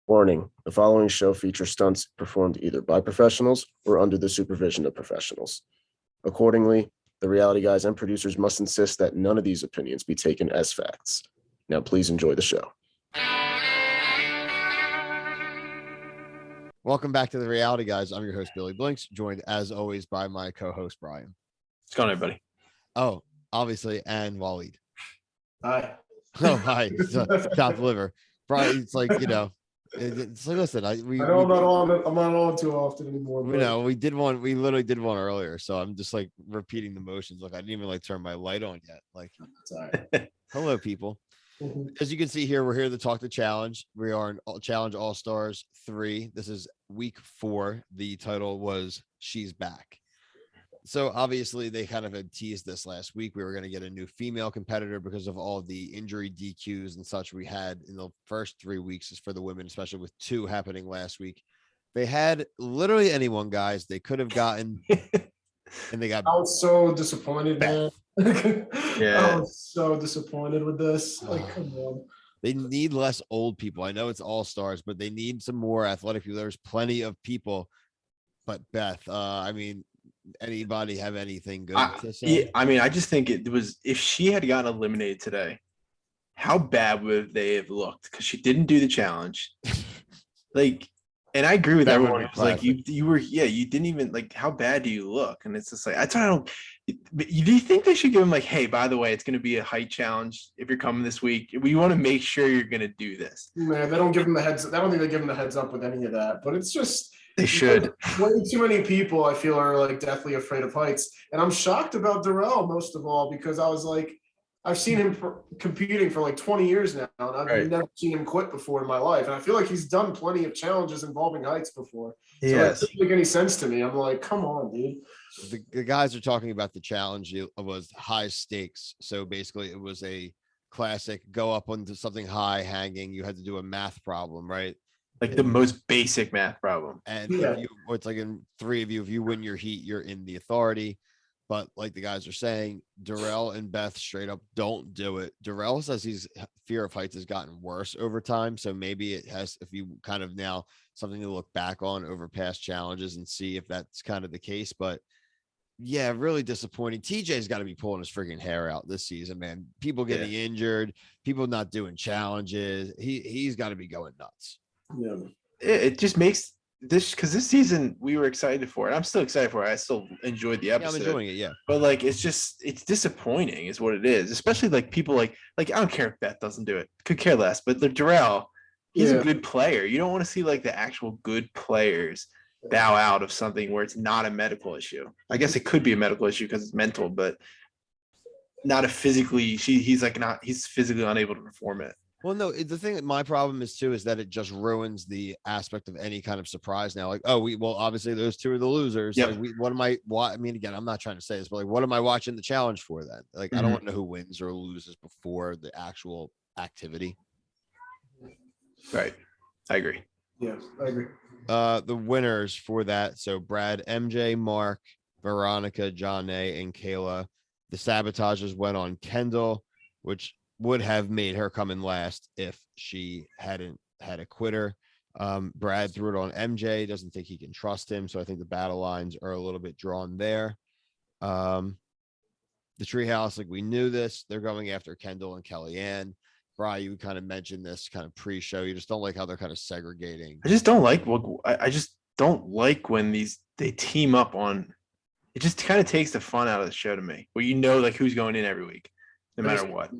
Warning, the following show features stunts performed either by professionals or under the supervision of professionals. Accordingly, the reality guys and producers must insist that none of these opinions be taken as facts. Now, please enjoy the show. Welcome back to the Reality Guys. I'm your host, Billy Blinks, joined as always by my co-host, Brian. What's going on, everybody? Oh, obviously, and Waleed. Hi. Oh, hi. Top liver. Brian, it's like, it's like, listen, I'm not on too often anymore. We literally did one earlier. So I'm just like repeating the motions. Look, I didn't even like turn my light on yet. Like, sorry. Hello, people. As you can see here, we're here to talk the challenge. We are in Challenge All-Stars 3. This is week 4. The title was She's Back. So obviously they kind of had teased this last week. We were going to get a new female competitor because of all the injury DQs and such we had in the first 3 weeks for the women, especially with 2 happening last week. They had literally anyone, guys. They could have gotten, and they got. I was so disappointed, man. Yeah. I was so disappointed with this. Like, come on. They need less old people. I know it's all stars, but they need some more athletic people. There's plenty of people, but Beth, anybody have anything good to say? Yeah, I just think it was, if she had gotten eliminated today, how bad would they have looked? Because she didn't do the challenge. And I agree with everyone. It was like you didn't even, like, how bad do you look? And it's just like, do you think they should give them like, hey, by the way, it's going to be a height challenge if you're coming this week. We want to make sure you're going to do this. Man, they don't give them the heads. I don't think they give them the heads up with any of that. But it's just they should. Way too many people I feel are like deathly afraid of heights, and I'm shocked about Darrell most of all because I was like, I've seen him competing for like 20 years now, and I've never seen him quit before in my life. And I feel like he's done plenty of challenges involving heights before. So it doesn't make any sense to me. I'm like, come on, dude. The guys are talking about the challenge. It was high stakes. So basically it was a classic go up onto something high hanging. You had to do a math problem, right? Like the most basic math problem. And it's like in 3 of you, if you win your heat, you're in the authority. But like the guys are saying, Darrell and Beth straight up don't do it. Darrell says his fear of heights has gotten worse over time. So maybe it has, if you kind of now something to look back on over past challenges and see if that's kind of the case. But yeah, really disappointing. TJ's got to be pulling his freaking hair out this season, man. People getting injured, people not doing challenges. He's got to be going nuts. Yeah. It just makes this, because this season we were excited for it. I'm still excited for it. I still enjoyed the episode. Yeah, I'm enjoying it, yeah. But like, it's disappointing is what it is. Especially like people like I don't care if Beth doesn't do it. Could care less. But like Darrell, he's a good player. You don't want to see like the actual good players bow out of something where it's not a medical issue. I guess it could be a medical issue because it's mental, but not a physically. He's physically unable to perform it. Well, no, the thing that my problem is too is that it just ruins the aspect of any kind of surprise now. Like, obviously those 2 are the losers. Yep. Like, again, I'm not trying to say this, but like, what am I watching the challenge for then? Like, I don't want to know who wins or loses before the actual activity. Right. I agree. Yeah, I agree. The winners for that. So Brad, MJ, Mark, Veronica, John A, and Kayla. The sabotages went on Kendall, which would have made her come in last if she hadn't had a quitter. Brad threw it on MJ, doesn't think he can trust him. So I think the battle lines are a little bit drawn there. The treehouse, like we knew this, they're going after Kendall and Kellyanne. Brian, you kind of mentioned this kind of pre-show. You just don't like how they're kind of segregating. I just don't like when they team up on. It just kind of takes the fun out of the show to me. Where like who's going in every week, no matter what.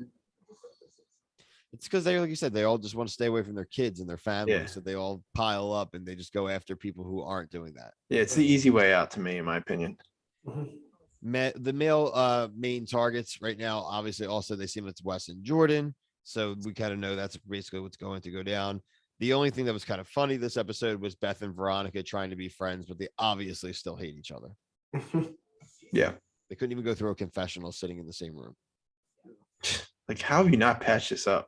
It's because they, like you said, they all just want to stay away from their kids and their family. Yeah. So they all pile up and they just go after people who aren't doing that. Yeah, it's the easy way out to me, in my opinion. The male main targets right now, obviously, also they seem it's Wes and Jordan. So we kind of know that's basically what's going to go down. The only thing that was kind of funny this episode was Beth and Veronica trying to be friends, but they obviously still hate each other. Yeah. They couldn't even go through a confessional sitting in the same room. Like, how have you not patched this up?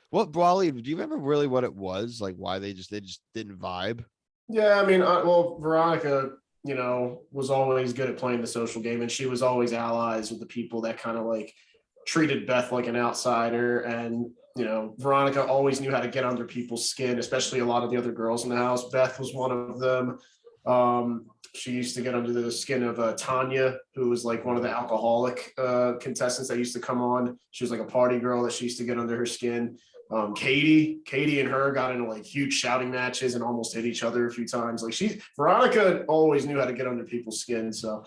What, Waleed, do you remember really what it was? Like why they just didn't vibe? Yeah, I mean, Veronica, was always good at playing the social game, and she was always allies with the people that kind of like treated Beth like an outsider. And Veronica always knew how to get under people's skin, especially a lot of the other girls in the house. Beth was one of them. She used to get under the skin of Tanya, who was like one of the alcoholic contestants that used to come on. She was like a party girl that she used to get under her skin. Katie and her got into like huge shouting matches and almost hit each other a few times. Like Veronica always knew how to get under people's skin. So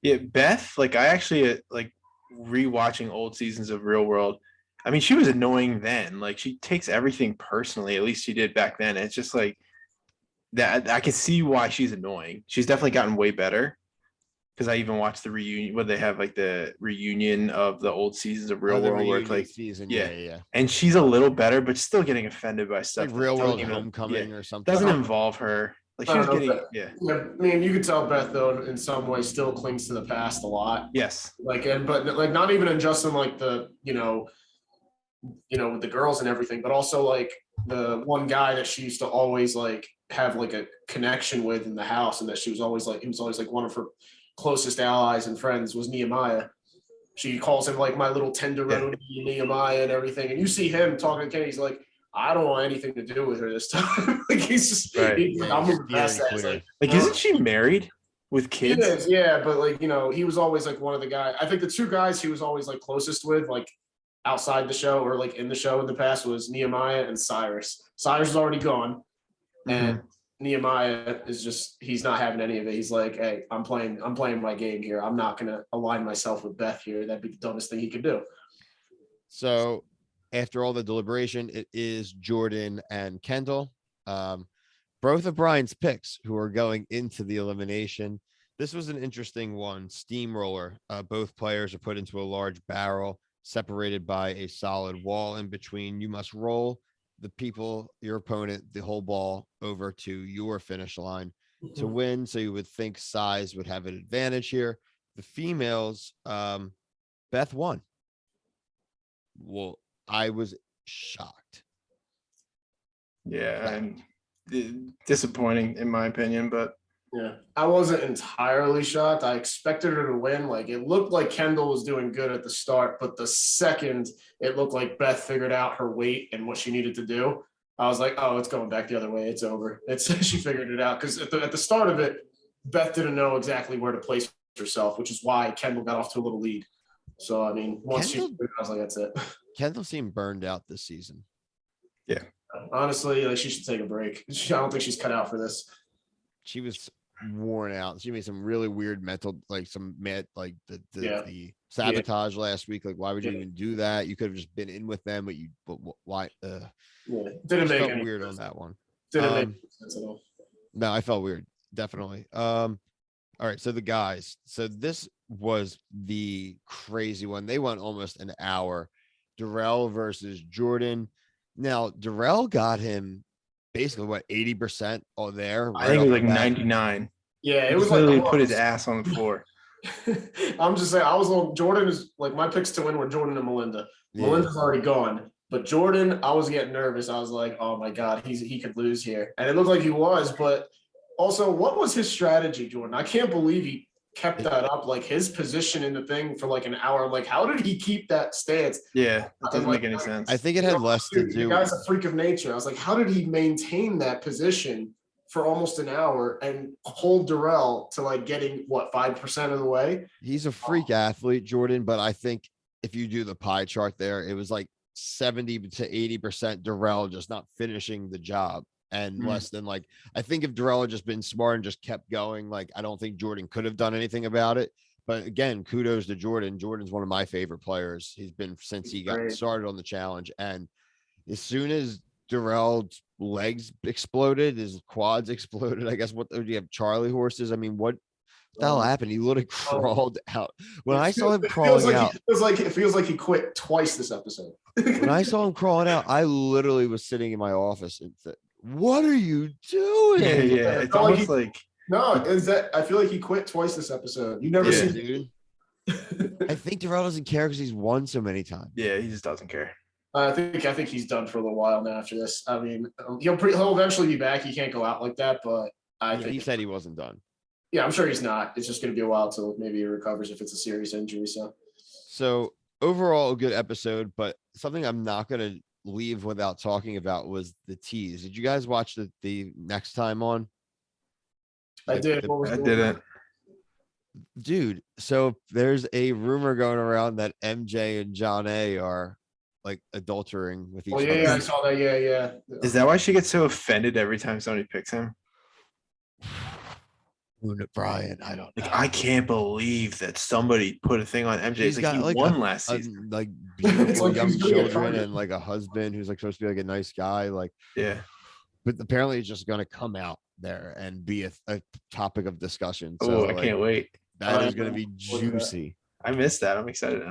yeah, Beth, like I actually like rewatching old seasons of Real World. I mean, she was annoying then. Like she takes everything personally. At least she did back then. It's just like that. I can see why she's annoying. She's definitely gotten way better. Because I even watched the reunion. What they have like the reunion of the old seasons of Real World, where it's like season, yeah. And she's a little better, but still getting offended by stuff. Like Real World Homecoming or something. Doesn't involve her. Like she was getting I mean, you could tell Beth though in some way still clings to the past a lot. Yes. But not even in just in like the with the girls and everything, but also like the one guy that she used to always like have like a connection with in the house, and that he was always like one of her closest allies and friends was Nehemiah. She calls him like my little tenderoni Nehemiah and everything. And you see him talking to Kenny, he's like, I don't want anything to do with her this time. Like he's just I'm moving past that. Like isn't she married with kids? He is, yeah, but like he was always like one of the guys. I think the two guys he was always like closest with, like outside the show or like in the show in the past, was Nehemiah and Cyrus. Cyrus is already gone, and Nehemiah is just he's not having any of it. He's like, hey, I'm playing my game here. I'm not gonna align myself with Beth here. That'd be the dumbest thing he could do. So after all the deliberation, it is Jordan and Kendall. Both of Brian's picks who are going into the elimination. This was an interesting one. Steamroller. Both players are put into a large barrel separated by a solid wall in between. You must roll your opponent, the whole ball over to your finish line to win. So you would think size would have an advantage here. The females, Beth won. Well, I was shocked. Yeah, and disappointing in my opinion, but yeah, I wasn't entirely shocked. I expected her to win. Like it looked like Kendall was doing good at the start, but the second it looked like Beth figured out her weight and what she needed to do, I was like, oh, it's going back the other way. It's over. She figured it out because at the start of it, Beth didn't know exactly where to place herself, which is why Kendall got off to a little lead. So I mean, once I was like, that's it. Kendall seemed burned out this season. Yeah, honestly, like she should take a break. I don't think she's cut out for this. She was worn out. She made some really weird mental, like some mad, like the sabotage last week. Like, why would you even do that? You could have just been in with them, but why? Didn't make felt any weird sense. on that one. Didn't make sense at all. No, I felt weird. Definitely. All right. So the guys. So this was the crazy one. They went almost an hour. Darrell versus Jordan. Now Darrell got him basically what 80% all there. I think it was like 99. Yeah, it was literally like put his ass on the floor. I'm just saying, Jordan is like my picks to win were Jordan and Melinda. Yeah. Melinda's already gone, but Jordan, I was getting nervous. I was like, oh my God, he could lose here. And it looked like he was, but also what was his strategy, Jordan? I can't believe he kept that up, like his position in the thing for like an hour. Like, how did he keep that stance? Yeah, it doesn't make any sense. I think it had less to do. The guy's a freak of nature. I was like, how did he maintain that position for almost an hour and hold Darrell to like getting 5% of the way? He's a freak athlete, Jordan, but I think if you do the pie chart there, it was like 70 to 80% Darrell just not finishing the job. And less than like, I think if Darrell had just been smart and just kept going, like, I don't think Jordan could have done anything about it. But again, kudos to Jordan. Jordan's one of my favorite players. He's been since he got started on the challenge. And as soon as Darrell's legs exploded, his quads exploded, I guess, what do you have? Charlie horses? I mean, what the hell happened? He literally crawled out. When I saw him crawling out, it feels like he quit twice this episode. When I saw him crawling out, I literally was sitting in my office and said, what are you doing? Yeah. It's almost like no, is that I feel like he quit twice this episode. You never seen dude. I think Darrell doesn't care because he's won so many times. Yeah, he just doesn't care. I think he's done for a little while now after this. I mean, he'll eventually be back. He can't go out like that, but I think he said he wasn't done. Yeah, I'm sure he's not. It's just going to be a while till maybe he recovers if it's a serious injury. So overall, a good episode, but something I'm not going to leave without talking about was the tease. Did you guys watch the next time on? I did. What was I the- didn't. Dude, so there's a rumor going around that MJ and John A are like adultering with each Oh other. yeah, I saw that. Yeah. Is that why she gets so offended every time somebody picks him? Brian, I don't know. Like, I can't believe that somebody put a thing on MJ. He's It's like got he like won last season. like beautiful like young he's gonna get children fired. and like a husband who's like supposed to be like a nice guy. Like, Yeah. but apparently it's just gonna come out there and be a topic of discussion. Oh, So I like, can't wait. that is gonna be Look at that. juicy. I missed that. I'm excited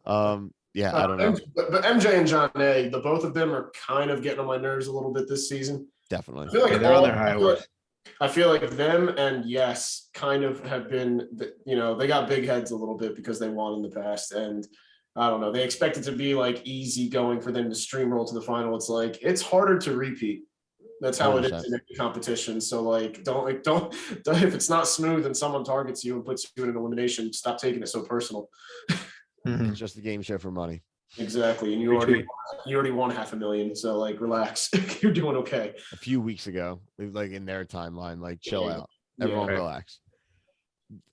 now. Yeah, I don't know. But MJ and John A, the both of them are kind of getting on my nerves a little bit this season. Definitely. I feel like Yeah, they're on their high I feel like- horse. I feel like them and Yes kind of have been, they got big heads a little bit because they won in the past. And I don't know, they expect it to be like easy going for them to streamroll to the final. It's like, it's harder to repeat. That's how it is 100%. in every competition. So like, don't, if it's not smooth and someone targets you and puts you in an elimination, stop taking it so personal. Mhm. It's just a game show for money. Exactly. And you already won $500,000. So like, relax. You're doing okay. A few weeks ago, like in their timeline, like chill Yeah. out. Everyone Yeah. relax.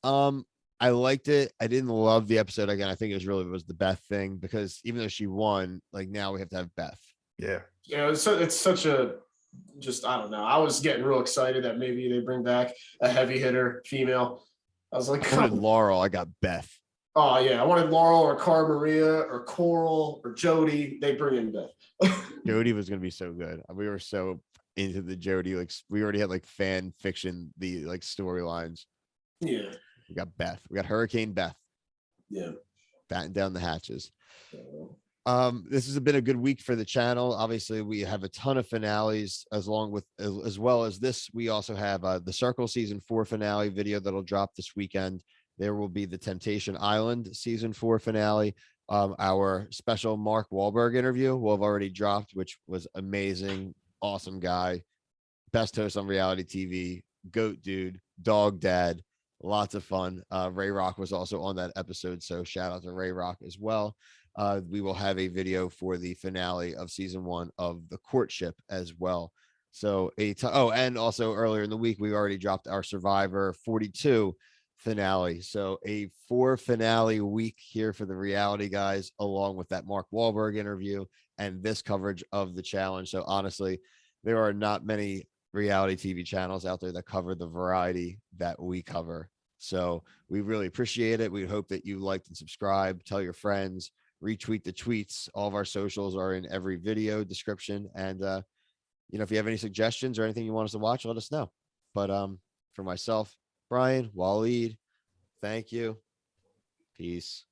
I liked it. I didn't love the episode again. I think it was the Beth thing because even though she won, like now we have to have Beth. Yeah. It's such a, just, I don't know. I was getting real excited that maybe they bring back a heavy hitter female. I was like, I wanted Laurel. I got Beth. oh yeah, I wanted Laurel or Cara Maria or Coral or Jody. They bring in Beth. Jody was gonna be so good. We were so into the Jody. Like we already had like fan fiction, the like storylines. Yeah. We got Beth. We got Hurricane Beth. Yeah. Batten down the hatches. This has been a good week for the channel. Obviously, we have a ton of finales as well as this. We also have the Circle season 4 finale video that'll drop this weekend. There will be the Temptation Island season 4 finale. Our special Mark Wahlberg interview will have already dropped, which was amazing. Awesome guy. Best host on reality TV. Goat dude. Dog dad. Lots of fun. Ray Rock was also on that episode. So shout out to Ray Rock as well. We will have a video for the finale of season 1 of The Courtship as well. So and also earlier in the week, we already dropped our Survivor 42 finale. So a 4 finale week here for the Reality Guys, along with that Mark Wahlberg interview and this coverage of the challenge. So honestly, there are not many reality TV channels out there that cover the variety that we cover. So we really appreciate it. We hope that you liked and subscribe, tell your friends, retweet the tweets. All of our socials are in every video description. And, if you have any suggestions or anything you want us to watch, let us know. But for myself, Brian, Waleed, thank you. Peace.